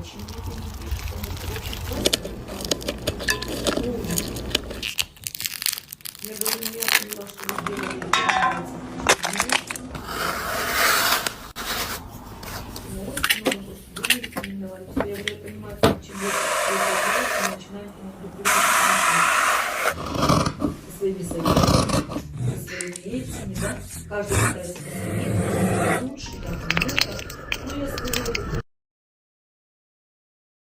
очень эти не пишут, потому что очень просто. Я говорю, я поняла, что вы делали я понимаю, что чем больше мы начинаем со своими советами, со своими этими, да, каждый пытается